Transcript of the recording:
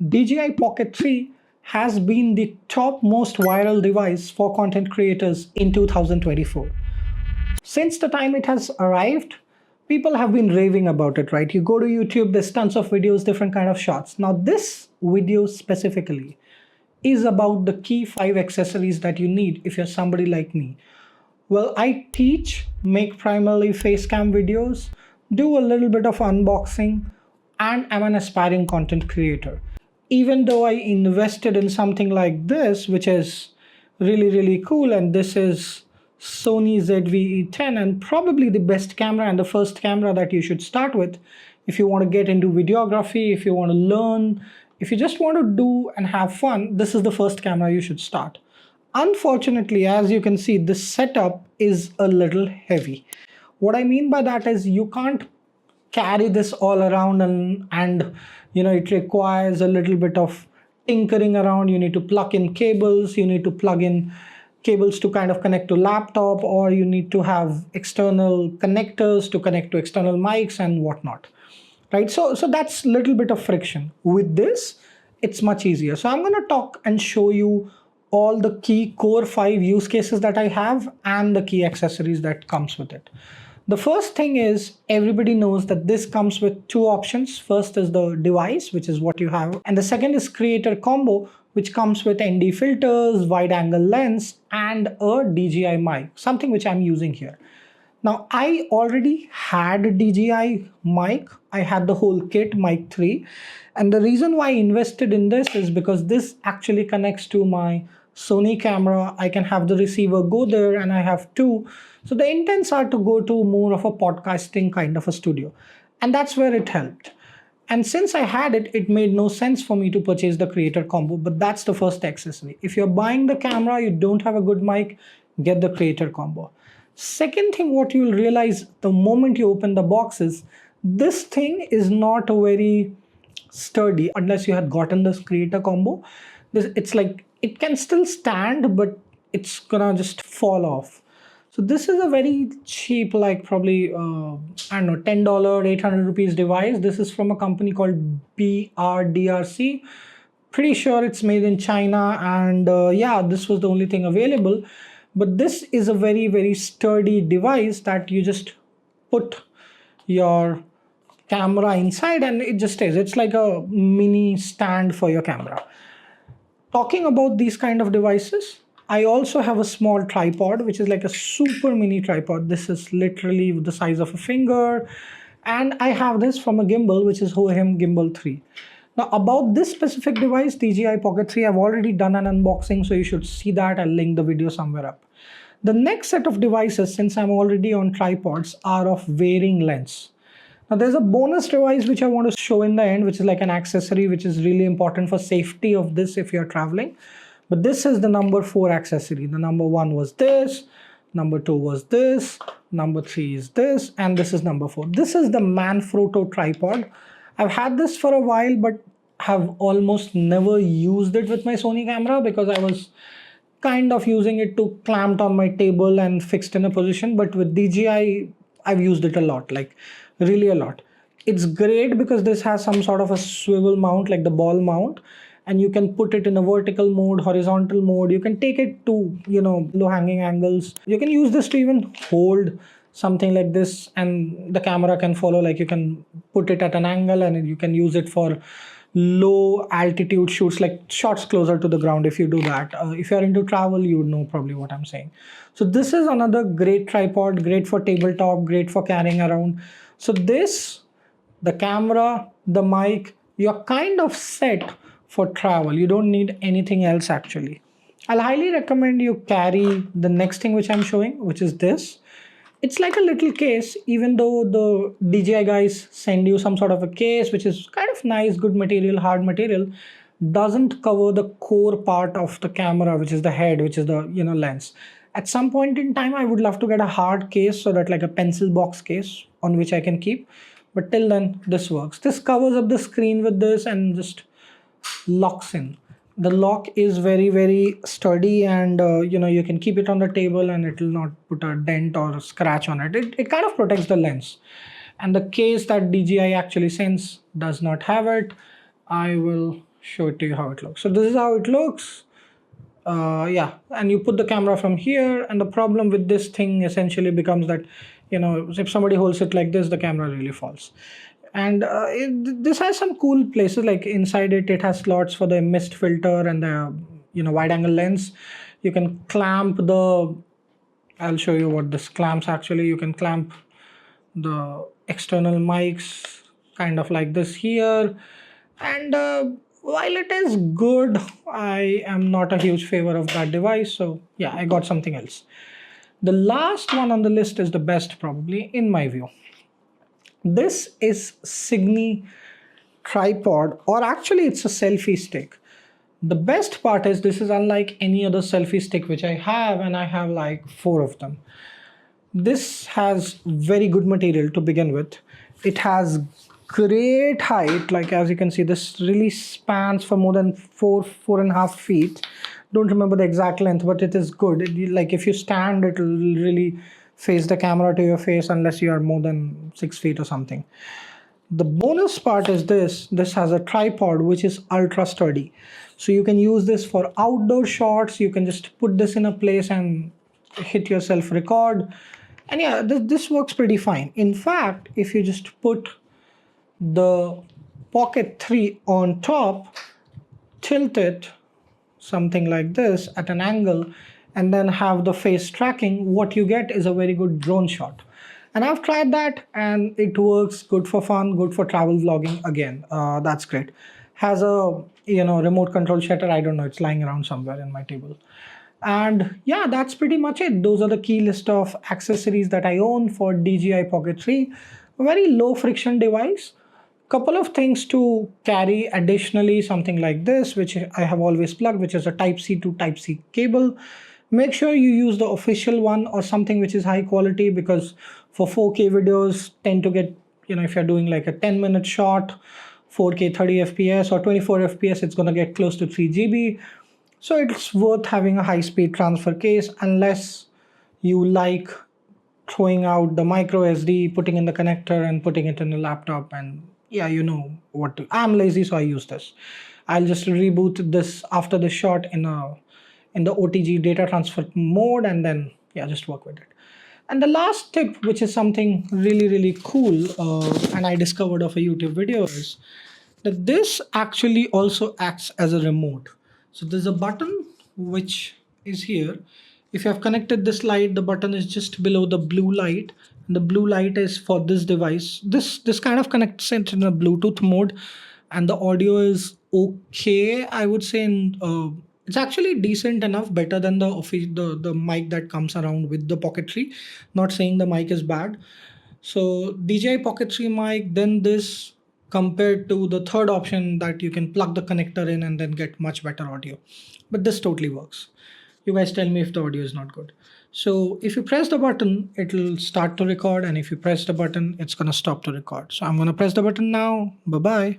DJI Pocket 3 has been the top most viral device for content creators in 2024. Since the time it has arrived, people have been raving about it, right? You go to YouTube, there's tons of videos, different kind of shots. Now this video specifically is about the key 5 accessories that you need if you're somebody like me. Well, I teach, make primarily face cam videos, do a little bit of unboxing, and I'm an aspiring content creator. Even though I invested in something like this, which is really cool, and this is Sony ZV-E10 and probably the best camera and the first camera that you should start with if you want to get into videography, if you want to learn, if you just want to do and have fun, this is the first camera you should start. Unfortunately, as you can see, this setup is a little heavy. What I mean by that is you can't carry this all around and it requires a little bit of tinkering around. You need to plug in cables, you need to plug in cables to kind of connect to laptop, or you need to have external connectors to connect to external mics and whatnot, right? So that's a little bit of friction. With this, it's much easier. So I'm going to talk and show you all the key core 5 use cases that I have and the key accessories that comes with it. The first thing is, everybody knows that this comes with 2 options. First is the device, which is what you have. And the second is creator combo, which comes with ND filters, wide angle lens, and a DJI mic, something which I'm using here. Now, I already had a DJI mic. I had the whole kit, mic 3. And the reason why I invested in this is because this actually connects to my Sony camera. I can have the receiver go there, and I have 2. So the intents are to go to more of a podcasting kind of a studio. And that's where it helped. And since I had it, it made no sense for me to purchase the creator combo, but that's the first accessory. If you're buying the camera, you don't have a good mic, get the creator combo. Second thing, what you'll realize the moment you open the box is, this thing is not very sturdy unless you had gotten this creator combo. It's like, it can still stand, but it's gonna just fall off. So this is a very cheap, like probably, I don't know, $10, 800 rupees device. This is from a company called BRDRC. Pretty sure it's made in China, and yeah, this was the only thing available. But this is a very sturdy device that you just put your camera inside and it just stays. It's like a mini stand for your camera. Talking about these kind of devices, I also have a small tripod, which is like a super mini tripod. This is literally the size of a finger. And I have this from a gimbal, which is Hohem Gimbal 3. Now, about this specific device, DJI Pocket 3, I've already done an unboxing, so you should see that. I'll link the video somewhere up. The next set of devices, since I'm already on tripods, are of varying lengths. Now, there's a bonus device which I want to show in the end, which is like an accessory, which is really important for safety of this if you're traveling. But this is the number 4 accessory. The number 1 was this, number 2 was this, number 3 is this, and this is number 4. This is the Manfrotto tripod. I've had this for a while, but have almost never used it with my Sony camera because I was kind of using it to clamped on my table and fixed in a position. But with DJI, I've used it a lot, like really a lot. It's great because this has some sort of a swivel mount, like the ball mount, and you can put it in a vertical mode, horizontal mode. You can take it to, low hanging angles. You can use this to even hold something like this, and the camera can follow. Like, you can put it at an angle and you can use it for low altitude shoots, like shots closer to the ground. If you do that, if you're into travel, you would know probably what I'm saying. So this is another great tripod, great for tabletop, great for carrying around. So this, the camera, the mic, you're kind of set for travel. You don't need anything else actually. I'll highly recommend you carry the next thing which I'm showing, which is this. It's like a little case, even though the DJI guys send you some sort of a case, which is kind of nice, good material, hard material, doesn't cover the core part of the camera, which is the head, which is the lens. At some point in time, I would love to get a hard case, so that like a pencil box case on which I can keep. But till then, this works. This covers up the screen with this and just locks in. The lock is very sturdy, and you can keep it on the table and it will not put a dent or a scratch on it. It kind of protects the lens. And the case that DJI actually sends does not have it. I will show it to you how it looks. So this is how it looks. Yeah, and you put the camera from here, and the problem with this thing essentially becomes that, if somebody holds it like this, the camera really falls. And this has some cool places, like inside it has slots for the mist filter and the wide angle lens. You can clamp the, I'll show you what this clamps actually. You can clamp the external mics kind of like this here. And while it is good, I am not a huge favor of that device. So yeah, I got something else. The last one on the list is the best, probably, in my view. This is Signy tripod, or actually it's a selfie stick. The best part is this is unlike any other selfie stick which I have, and I have like 4 of them. This has very good material to begin with. It has great height, like as you can see, this really spans for more than 4.5 feet. Don't remember the exact length, but it is good. Like if you stand, it will really face the camera to your face unless you are more than 6 feet or something. The bonus part is this has a tripod which is ultra sturdy, so you can use this for outdoor shots. You can just put this in a place and hit your self record, and yeah, this works pretty fine. In fact, if you just put the Pocket 3 on top, tilt it something like this at an angle, and then have the face tracking, what you get is a very good drone shot. And I've tried that, and it works good for fun, good for travel vlogging. Again, that's great. Has a remote control shutter. I don't know, it's lying around somewhere in my table. And yeah, that's pretty much it. Those are the key list of accessories that I own for DJI Pocket 3. A very low friction device. Couple of things to carry additionally, something like this, which I have always plugged, which is a type C to type C cable. Make sure you use the official one or something which is high quality, because for 4K videos tend to get, if you're doing like a 10-minute shot, 4K 30 FPS or 24 FPS, it's going to get close to 3 GB. So it's worth having a high speed transfer case, unless you like throwing out the micro SD, putting in the connector and putting it in the laptop. And yeah, you know what to, I'm lazy, so I use this. I'll just reboot this after the shot in the OTG data transfer mode, and then yeah, just work with it. And the last tip, which is something really cool, and I discovered of a YouTube video, is that this actually also acts as a remote. So there's a button which is here. If you have connected this light, the button is just below the blue light. And the blue light is for this device. This kind of connects it in a Bluetooth mode, and the audio is okay, I would say. It's actually decent enough, better than the mic that comes around with the Pocket 3. Not saying the mic is bad. So DJI Pocket 3 mic, then this, compared to the third option that you can plug the connector in and then get much better audio. But this totally works. You guys tell me if the audio is not good. So if you press the button, it will start to record, and if you press the button, it's going to stop to record. So I'm going to press the button now. Bye bye.